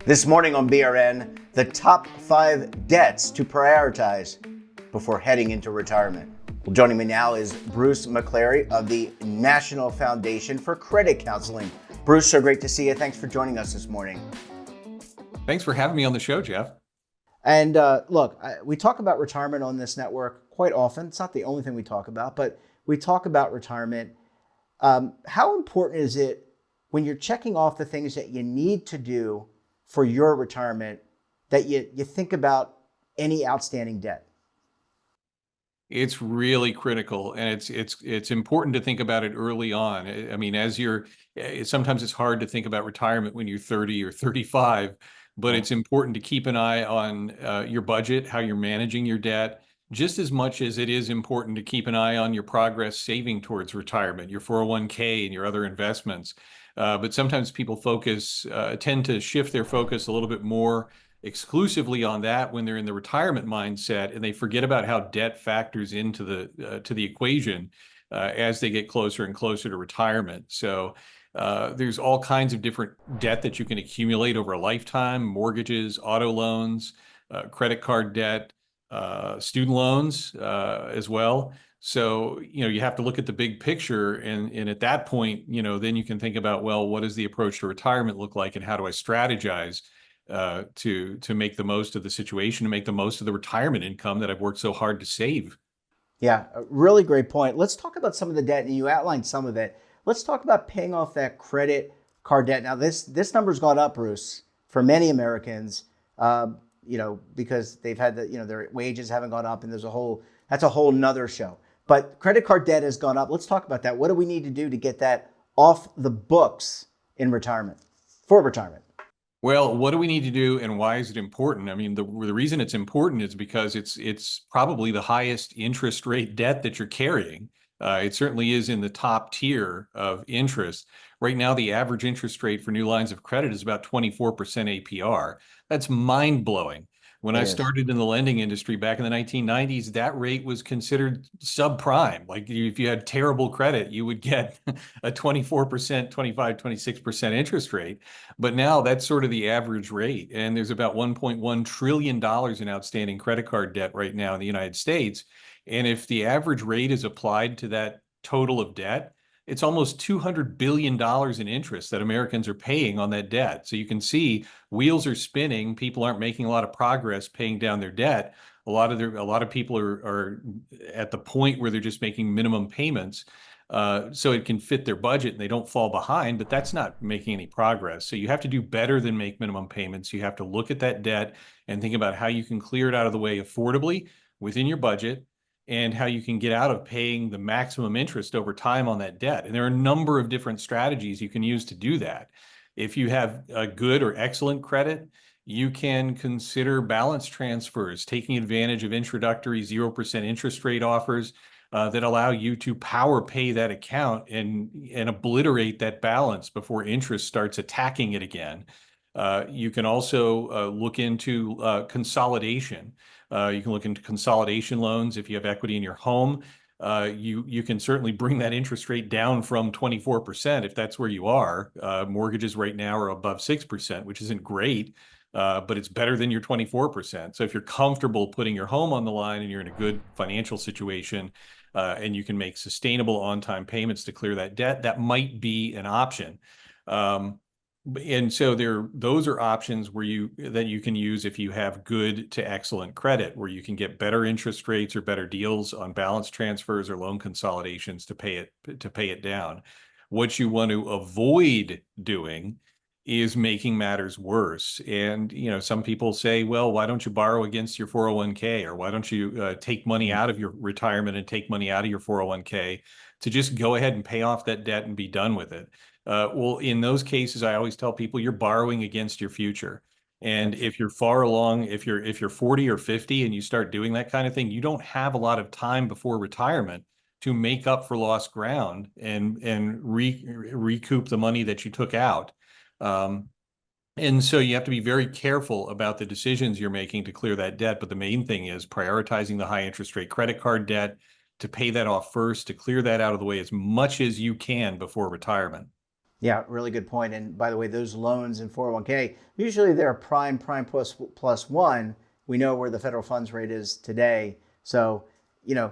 This morning on BRN, the top 5 debts to prioritize before heading into retirement. Well, joining me now is Bruce McClary of the National Foundation for Credit Counseling. Bruce, so great to see you. Thanks for joining us this morning. Thanks for having me on the show, Jeff. And look, we talk about retirement on this network quite often. It's not the only thing we talk about, but we talk about retirement. How important is it when you're checking off the things that you need to do for your retirement that you think about any outstanding debt? It's really critical, and it's important to think about it early on. I mean, sometimes it's hard to think about retirement when you're 30 or 35, but Right. it's important to keep an eye on your budget, how you're managing your debt, just as much as it is important to keep an eye on your progress saving towards retirement, your 401k and your other investments. But sometimes people tend to shift their focus a little bit more exclusively on that when they're in the retirement mindset, and they forget about how debt factors into the equation as they get closer and closer to retirement. So there's all kinds of different debt that you can accumulate over a lifetime: mortgages, auto loans, credit card debt, student loans as well. So, you have to look at the big picture, and at that point, then you can think about, well, what does the approach to retirement look like, and how do I strategize to make the most of the situation, to make the most of the retirement income that I've worked so hard to save. Yeah, a really great point. Let's talk about some of the debt, and you outlined some of it. Let's talk about paying off that credit card debt. Now, this number's gone up, Bruce, for many Americans. Because they've had their wages haven't gone up, and that's a whole nother show. But credit card debt has gone up. Let's talk about that. What do we need to do to get that off the books in retirement, for retirement? Well, what do we need to do, and why is it important? I mean, the reason it's important is because it's probably the highest interest rate debt that you're carrying. It certainly is in the top tier of interest. Right now, the average interest rate for new lines of credit is about 24% APR. That's mind-blowing. When It I is. started in the lending industry back in the 1990s, that rate was considered subprime. Like, if you had terrible credit, you would get a 24%, 25, 26% interest rate. But now that's sort of the average rate. And there's about $1.1 trillion in outstanding credit card debt right now in the United States. And if the average rate is applied to that total of debt, it's almost $200 billion in interest that Americans are paying on that debt. So you can see wheels are spinning. People aren't making a lot of progress paying down their debt. A lot of people are at the point where they're just making minimum payments, so it can fit their budget and they don't fall behind. But that's not making any progress. So you have to do better than make minimum payments. You have to look at that debt and think about how you can clear it out of the way affordably within your budget, and how you can get out of paying the maximum interest over time on that debt. And there are a number of different strategies you can use to do that. If you have a good or excellent credit, you can consider balance transfers, taking advantage of introductory 0% interest rate offers that allow you to power pay that account and obliterate that balance before interest starts attacking it again. You can also look into consolidation. You can look into consolidation loans if you have equity in your home. You can certainly bring that interest rate down from 24% if that's where you are. Mortgages right now are above 6%, which isn't great, but it's better than your 24%. So if you're comfortable putting your home on the line and you're in a good financial situation, and you can make sustainable on-time payments to clear that debt, that might be an option. And so those are options that you can use if you have good to excellent credit, where you can get better interest rates or better deals on balance transfers or loan consolidations to pay it down. What you want to avoid doing is making matters worse. And some people say, well, why don't you borrow against your 401k, or why don't you take money out of your retirement and take money out of your 401k to just go ahead and pay off that debt and be done with it? Well, in those cases, I always tell people you're borrowing against your future. And if you're far along, if you're 40 or 50 and you start doing that kind of thing, you don't have a lot of time before retirement to make up for lost ground and recoup the money that you took out. And so you have to be very careful about the decisions you're making to clear that debt. But the main thing is prioritizing the high interest rate credit card debt, to pay that off first, to clear that out of the way as much as you can before retirement. Yeah, really good point. And by the way, those loans in 401k, usually they're prime plus one. We know where the federal funds rate is today. So, you know,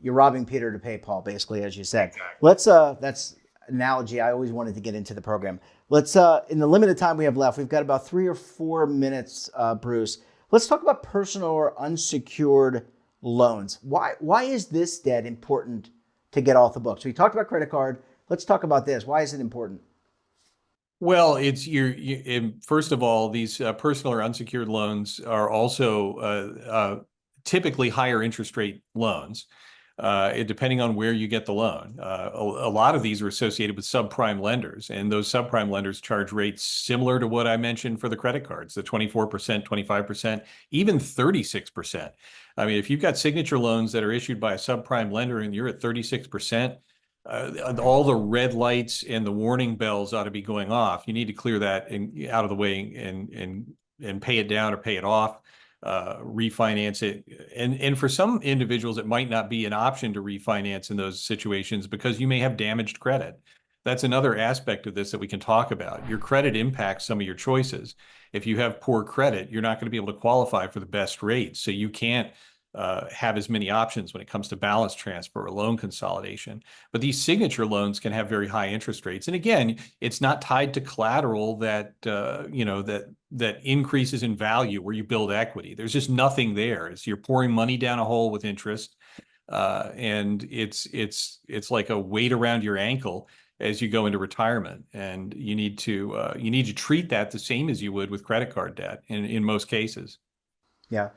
you're robbing Peter to pay Paul, basically, as you said. Exactly. That's an analogy I always wanted to get into the program. In the limited time we have left, we've got about 3 or 4 minutes, Bruce. Let's talk about personal or unsecured loans. Why is this debt important to get off the books? We talked about credit card. Let's talk about this. Why is it important? Well, first of all, these personal or unsecured loans are also typically higher interest rate loans, depending on where you get the loan. A lot of these are associated with subprime lenders, and those subprime lenders charge rates similar to what I mentioned for the credit cards, the 24%, 25%, even 36%. I mean, if you've got signature loans that are issued by a subprime lender and you're at 36%, all the red lights and the warning bells ought to be going off. You need to clear that out of the way and pay it down or pay it off, refinance it. And for some individuals, it might not be an option to refinance in those situations because you may have damaged credit. That's another aspect of this that we can talk about. Your credit impacts some of your choices. If you have poor credit, you're not going to be able to qualify for the best rates. So you can't have as many options when it comes to balance transfer or loan consolidation. But these signature loans can have very high interest rates. And again, it's not tied to collateral that that increases in value where you build equity. There's just nothing there. It's you're pouring money down a hole with interest, and it's like a weight around your ankle as you go into retirement. And you need to treat that the same as you would with credit card debt in most cases. Yeah.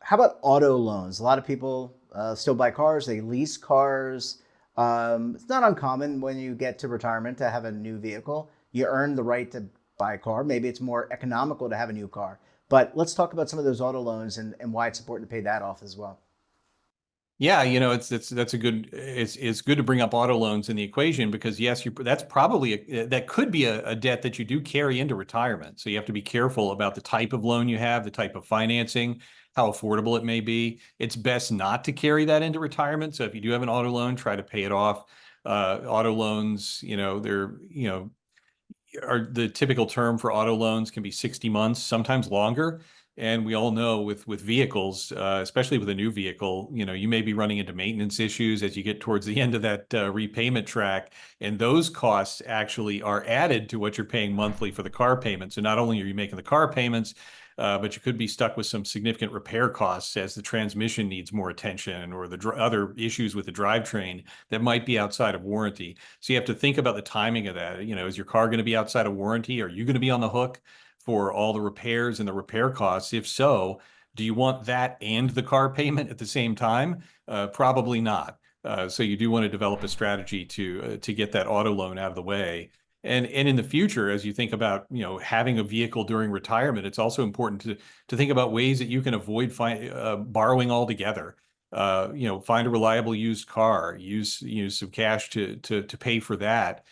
How about auto loans? A lot of people still buy cars, they lease cars. It's not uncommon when you get to retirement to have a new vehicle. You earn the right to buy a car. Maybe it's more economical to have a new car. But let's talk about some of those auto loans and why it's important to pay that off as well. Yeah, that's a good it's good to bring up auto loans in the equation because yes, that's probably that could be a debt that you do carry into retirement. So you have to be careful about the type of loan you have, the type of financing, how affordable it may be. It's best not to carry that into retirement. So if you do have an auto loan, try to pay it off. Auto loans, are the typical term for auto loans can be 60 months, sometimes longer. And we all know with vehicles, especially with a new vehicle, you may be running into maintenance issues as you get towards the end of that repayment track. And those costs actually are added to what you're paying monthly for the car payment. So not only are you making the car payments, but you could be stuck with some significant repair costs as the transmission needs more attention or the other issues with the drivetrain that might be outside of warranty. So you have to think about the timing of that. Is your car going to be outside of warranty? Are you going to be on the hook for all the repairs and the repair costs? If so, do you want that and the car payment at the same time? Probably not. So you do want to develop a strategy to get that auto loan out of the way. And in the future, as you think about having a vehicle during retirement, it's also important to think about ways that you can avoid borrowing altogether. Find a reliable used car, use some cash to pay for that,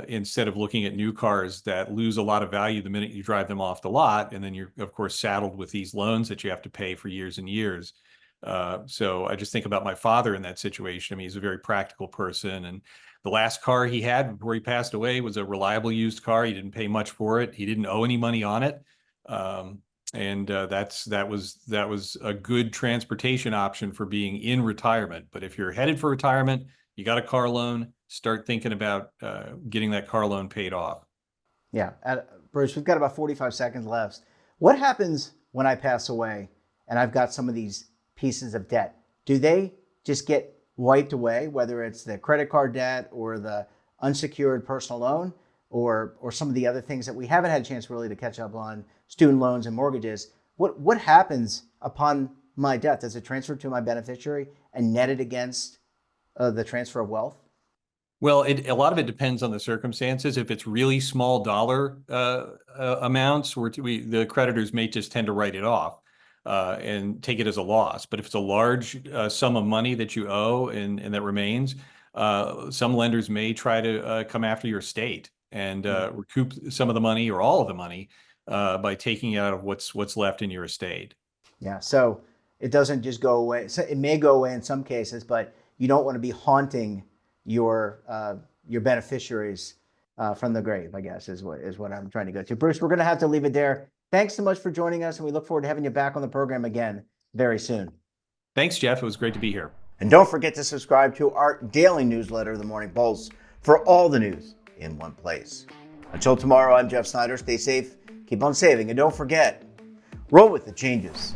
instead of looking at new cars that lose a lot of value the minute you drive them off the lot, and then you're of course saddled with these loans that you have to pay for years and years. So I just think about my father in that situation. I mean, he's a very practical person, and the last car he had before he passed away was a reliable used car. He didn't pay much for it. He didn't owe any money on it. And that was a good transportation option for being in retirement. But if you're headed for retirement, you got a car loan, start thinking about getting that car loan paid off. Yeah. Bruce, we've got about 45 seconds left. What happens when I pass away and I've got some of these pieces of debt? Do they just get wiped away, whether it's the credit card debt or the unsecured personal loan or some of the other things that we haven't had a chance really to catch up on, student loans and mortgages? What happens upon my death? Does it transfer to my beneficiary and netted against the transfer of wealth? Well, a lot of it depends on the circumstances. If it's really small dollar amounts, the creditors may just tend to write it off and take it as a loss. But if it's a large sum of money that you owe and that remains, some lenders may try to come after your estate and recoup some of the money or all of the money by taking it out of what's left in your estate. Yeah. So it doesn't just go away. So it may go away in some cases, but you don't want to be haunting your beneficiaries from the grave, I guess, is what I'm trying to go to. Bruce, we're going to have to leave it there. Thanks so much for joining us, and we look forward to having you back on the program again very soon. Thanks, Jeff. It was great to be here. And don't forget to subscribe to our daily newsletter, The Morning Pulse, for all the news in one place. Until tomorrow, I'm Jeff Snyder. Stay safe, keep on saving, and don't forget, roll with the changes.